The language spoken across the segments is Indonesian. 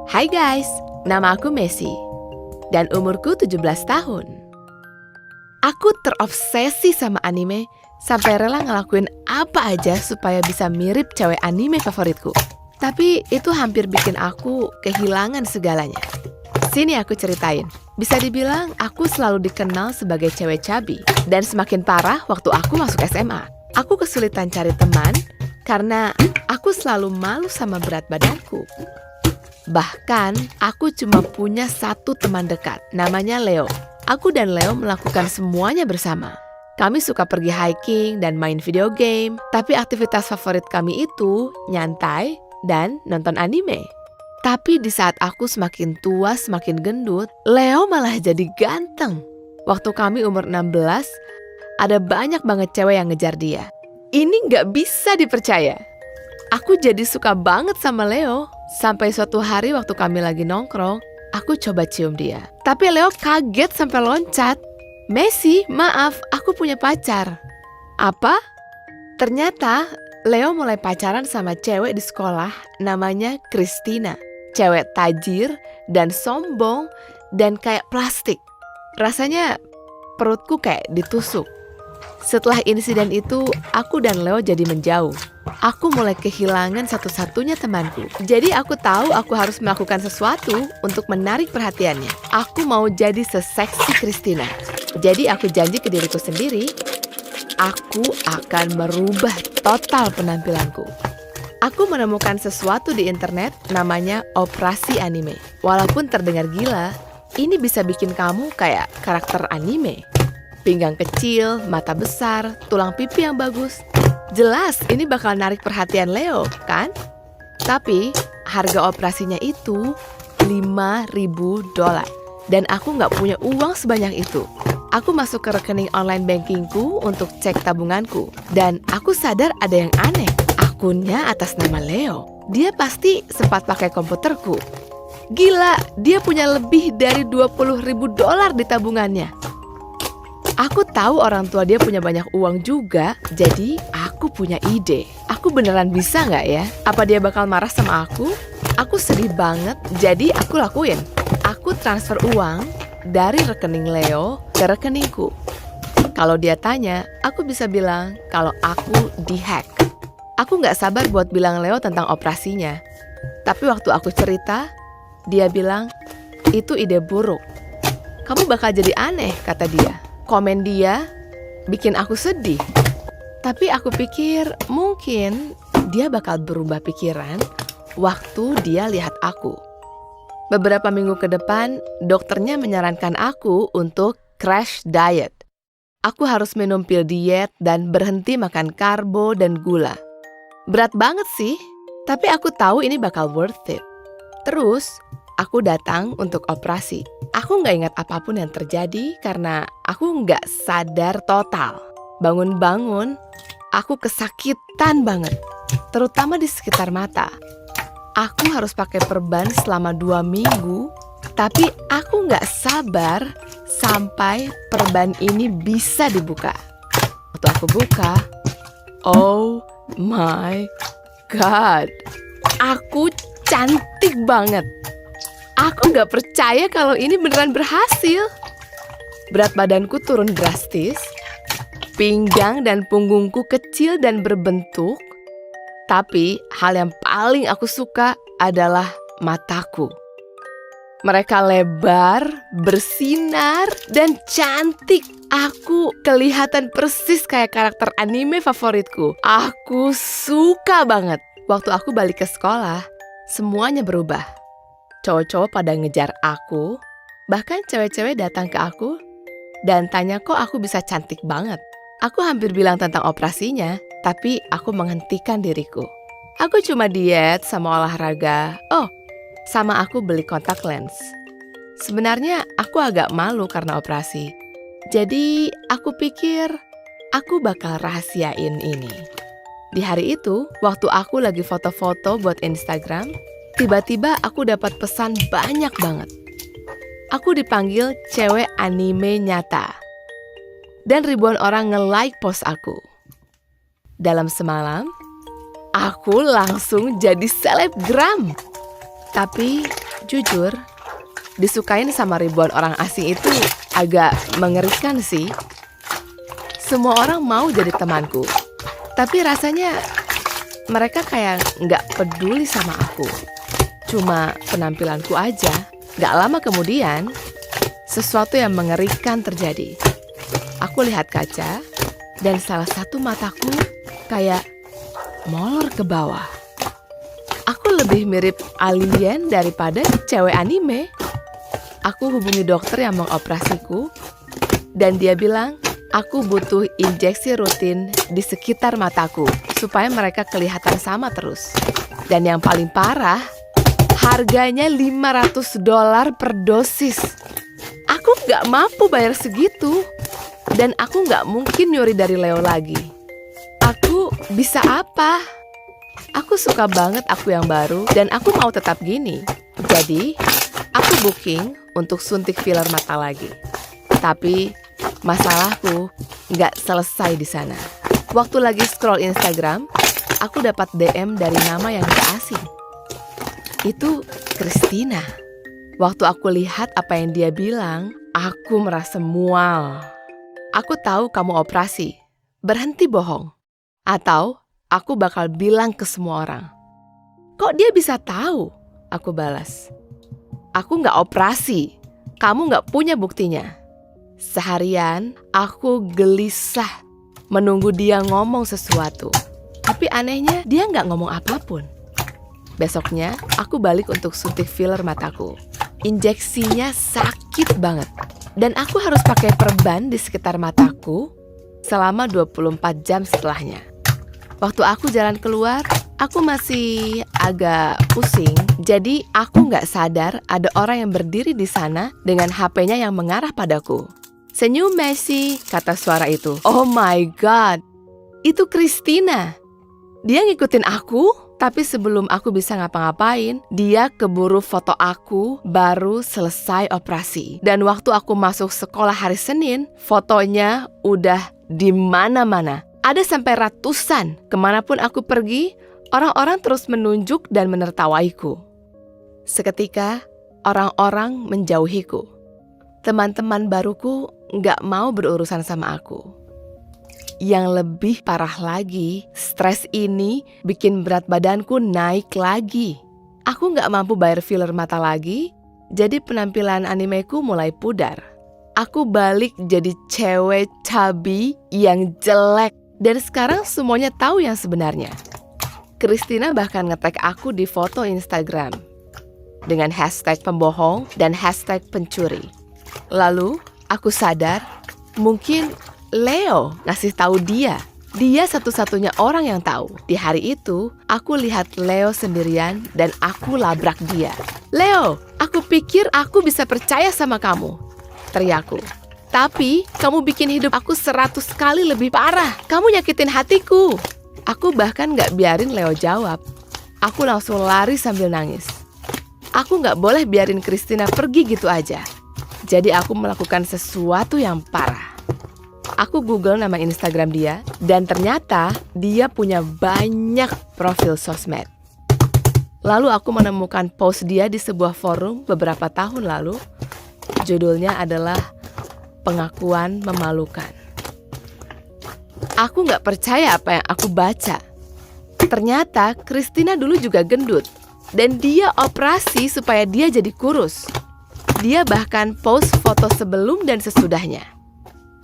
Hai guys, nama aku Messi dan umurku 17 tahun. Aku terobsesi sama anime sampai rela ngelakuin apa aja supaya bisa mirip cewek anime favoritku. Tapi itu hampir bikin aku kehilangan segalanya. Sini aku ceritain. Bisa dibilang aku selalu dikenal sebagai cewek cabi. Dan semakin parah waktu aku masuk SMA. Aku kesulitan cari teman karena aku selalu malu sama berat badanku. Bahkan, aku cuma punya satu teman dekat, namanya Leo. Aku dan Leo melakukan semuanya bersama. Kami suka pergi hiking dan main video game, tapi aktivitas favorit kami itu nyantai dan nonton anime. Tapi di saat aku semakin tua, semakin gendut, Leo malah jadi ganteng. Waktu kami umur 16, ada banyak banget cewek yang ngejar dia. Ini nggak bisa dipercaya. Aku jadi suka banget sama Leo. Sampai suatu hari waktu kami lagi nongkrong, aku coba cium dia. Tapi Leo kaget sampai loncat. Messi, maaf, aku punya pacar. Apa? Ternyata Leo mulai pacaran sama cewek di sekolah namanya Christina. Cewek tajir dan sombong dan kayak plastik. Rasanya perutku kayak ditusuk. Setelah insiden itu, aku dan Leo jadi menjauh. Aku mulai kehilangan satu-satunya temanku. Jadi aku tahu aku harus melakukan sesuatu untuk menarik perhatiannya. Aku mau jadi seseksi Christina. Jadi aku janji ke diriku sendiri, aku akan merubah total penampilanku. Aku menemukan sesuatu di internet namanya operasi anime. Walaupun terdengar gila, ini bisa bikin kamu kayak karakter anime. Pinggang kecil, mata besar, tulang pipi yang bagus. Jelas ini bakal narik perhatian Leo, kan? Tapi harga operasinya itu $5.000. Dan aku nggak punya uang sebanyak itu. Aku masuk ke rekening online bankingku untuk cek tabunganku. Dan aku sadar ada yang aneh. Akunnya atas nama Leo. Dia pasti sempat pakai komputerku. Gila, dia punya lebih dari $20.000 di tabungannya. Aku tahu orang tua dia punya banyak uang juga, jadi aku punya ide. Aku beneran bisa nggak ya? Apa dia bakal marah sama aku? Aku sedih banget, jadi aku lakuin. Aku transfer uang dari rekening Leo ke rekeningku. Kalau dia tanya, aku bisa bilang kalau aku dihack. Aku nggak sabar buat bilang Leo tentang operasinya. Tapi waktu aku cerita, dia bilang, itu ide buruk. Kamu bakal jadi aneh, kata dia. Komen dia bikin aku sedih. Tapi aku pikir mungkin dia bakal berubah pikiran waktu dia lihat aku. Beberapa minggu ke depan, dokternya menyarankan aku untuk crash diet. Aku harus minum pil diet dan berhenti makan karbo dan gula. Berat banget sih, tapi aku tahu ini bakal worth it. Terus, aku datang untuk operasi. Aku nggak ingat apapun yang terjadi karena aku nggak sadar total. Bangun-bangun, aku kesakitan banget, terutama di sekitar mata. Aku harus pakai perban selama 2 minggu, tapi aku nggak sabar sampai perban ini bisa dibuka. Waktu aku buka, oh my God, aku cantik banget. Aku nggak percaya kalau ini beneran berhasil. Berat badanku turun drastis, pinggang dan punggungku kecil dan berbentuk. Tapi hal yang paling aku suka adalah mataku. Mereka lebar, bersinar, dan cantik. Aku kelihatan persis kayak karakter anime favoritku. Aku suka banget. Waktu aku balik ke sekolah, semuanya berubah. Cowok-cowok pada ngejar aku, bahkan cewek-cewek datang ke aku dan tanya kok aku bisa cantik banget. Aku hampir bilang tentang operasinya, tapi aku menghentikan diriku. Aku cuma diet sama olahraga. Oh, sama aku beli kontak lens. Sebenarnya aku agak malu karena operasi. Jadi aku pikir aku bakal rahasiain ini. Di hari itu, waktu aku lagi foto-foto buat Instagram, tiba-tiba aku dapat pesan banyak banget. Aku dipanggil cewek anime nyata. Dan ribuan orang nge-like post aku. Dalam semalam, aku langsung jadi selebgram. Tapi Jujur, disukain sama ribuan orang asing itu agak mengerikan sih. Semua orang mau jadi temanku, tapi rasanya mereka kayak nggak peduli sama aku. Cuma penampilanku aja. Gak lama kemudian, sesuatu yang mengerikan terjadi. Aku lihat kaca, dan salah satu mataku kayak molor ke bawah. Aku lebih mirip alien daripada cewek anime. Aku hubungi dokter yang mengoperasiku, dan dia bilang aku butuh injeksi rutin di sekitar mataku supaya mereka kelihatan sama terus. Dan yang paling parah, harganya $500 per dosis. Aku nggak mampu bayar segitu. Dan aku nggak mungkin nyuri dari Leo lagi. Aku bisa apa? Aku suka banget aku yang baru dan aku mau tetap gini. Jadi, aku booking untuk suntik filler mata lagi. Tapi, masalahku nggak selesai di sana. Waktu lagi scroll Instagram, aku dapat DM dari nama yang gak asing. Itu Christina. Waktu aku lihat apa yang dia bilang, aku merasa mual. Aku tahu kamu operasi. Berhenti bohong. Atau aku bakal bilang ke semua orang. Kok dia bisa tahu? Aku balas. Aku nggak operasi. Kamu nggak punya buktinya. Seharian aku gelisah menunggu dia ngomong sesuatu. Tapi anehnya dia nggak ngomong apapun. Besoknya, aku balik untuk suntik filler mataku. Injeksinya sakit banget. Dan aku harus pakai perban di sekitar mataku selama 24 jam setelahnya. Waktu aku jalan keluar, aku masih agak pusing. Jadi, aku nggak sadar ada orang yang berdiri di sana dengan HP-nya yang mengarah padaku. "Senyum, Messi," kata suara itu. Oh my God, itu Christina. Dia ngikutin aku, tapi sebelum aku bisa ngapa-ngapain, dia keburu foto aku baru selesai operasi. Dan waktu aku masuk sekolah hari Senin, fotonya udah di mana-mana. Ada sampai ratusan. Kemanapun aku pergi, orang-orang terus menunjuk dan menertawaiku. Seketika, orang-orang menjauhiku. Teman-teman baruku nggak mau berurusan sama aku. Yang lebih parah lagi, stres ini bikin berat badanku naik lagi. Aku nggak mampu bayar filler mata lagi, jadi penampilan animeku mulai pudar. Aku balik jadi cewek chubby yang jelek. Dan sekarang semuanya tahu yang sebenarnya. Christina bahkan nge-tag aku di foto Instagram dengan hashtag pembohong dan hashtag pencuri. Lalu aku sadar mungkin Leo ngasih tahu dia. Dia satu-satunya orang yang tahu. Di hari itu, aku lihat Leo sendirian dan aku labrak dia. "Leo, aku pikir aku bisa percaya sama kamu," teriakku. "Tapi kamu bikin hidup aku 100 kali lebih parah. Kamu nyakitin hatiku." Aku bahkan gak biarin Leo jawab. Aku langsung lari sambil nangis. Aku gak boleh biarin Christina pergi gitu aja. Jadi aku melakukan sesuatu yang parah. Aku Google nama Instagram dia, dan ternyata dia punya banyak profil sosmed. Lalu aku menemukan post dia di sebuah forum beberapa tahun lalu. Judulnya adalah Pengakuan Memalukan. Aku gak percaya apa yang aku baca. Ternyata Christina dulu juga gendut, dan dia operasi supaya dia jadi kurus. Dia bahkan post foto sebelum dan sesudahnya.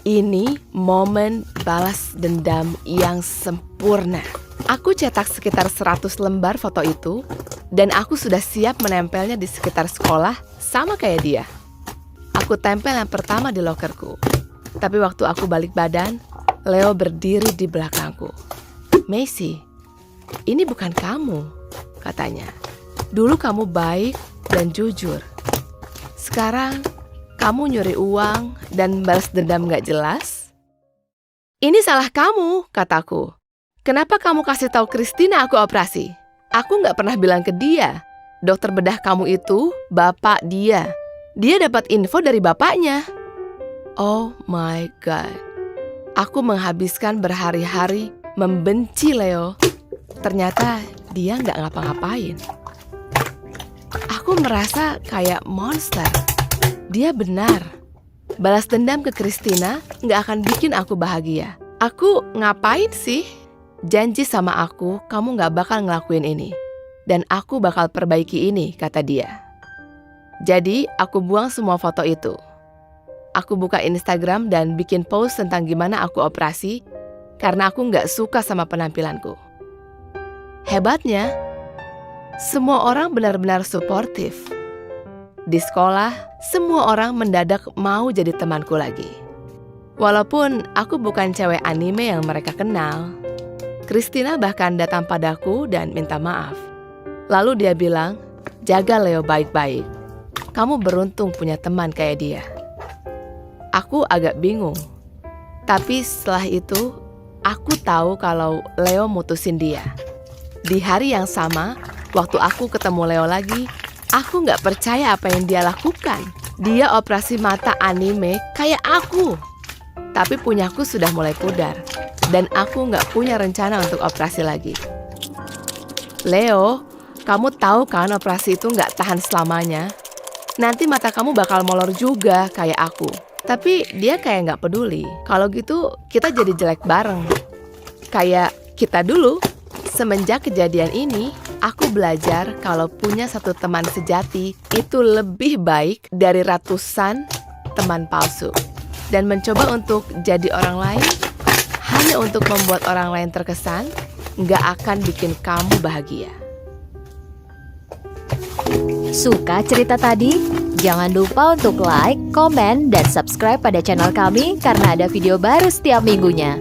Ini momen balas dendam yang sempurna. Aku cetak sekitar 100 lembar foto itu, dan aku sudah siap menempelnya di sekitar sekolah sama kayak dia. Aku tempel yang pertama di lokerku. Tapi waktu aku balik badan, Leo berdiri di belakangku. "Messi, ini bukan kamu," katanya. "Dulu kamu baik dan jujur. Sekarang kamu nyuri uang dan balas dendam gak jelas." "Ini salah kamu," kataku. "Kenapa kamu kasih tahu Christina aku operasi? Aku gak pernah bilang ke dia. Dokter bedah kamu itu bapak dia. Dia dapat info dari bapaknya." Oh my God. Aku menghabiskan berhari-hari membenci Leo. Ternyata dia nggak ngapa-ngapain. Aku Aku merasa kayak monster. Dia benar. Balas dendam ke Christina nggak akan bikin aku bahagia. Aku ngapain sih? Janji sama aku, kamu nggak bakal ngelakuin ini. Dan aku bakal perbaiki ini, kata dia. Jadi, aku buang semua foto itu. Aku buka Instagram dan bikin post tentang gimana aku operasi karena aku nggak suka sama penampilanku. Hebatnya, semua orang benar-benar suportif. Di sekolah, semua orang mendadak mau jadi temanku lagi. Walaupun aku bukan cewek anime yang mereka kenal, Christina bahkan datang padaku dan minta maaf. Lalu dia bilang, jaga Leo baik-baik. Kamu beruntung punya teman kayak dia. Aku agak bingung. Tapi setelah itu, aku tahu kalau Leo mutusin dia. Di hari yang sama, waktu aku ketemu Leo lagi, aku nggak percaya apa yang dia lakukan. Dia operasi mata anime kayak aku. Tapi punyaku sudah mulai pudar. Dan aku nggak punya rencana untuk operasi lagi. Leo, kamu tahu kan operasi itu nggak tahan selamanya? Nanti mata kamu bakal molor juga kayak aku. Tapi dia kayak nggak peduli. Kalau gitu kita jadi jelek bareng. Kayak kita dulu. Semenjak kejadian ini, aku belajar kalau punya satu teman sejati itu lebih baik dari ratusan teman palsu. Dan mencoba untuk jadi orang lain hanya untuk membuat orang lain terkesan nggak akan bikin kamu bahagia. Suka cerita tadi? Jangan lupa untuk like, komen, dan subscribe pada channel kami karena ada video baru setiap minggunya.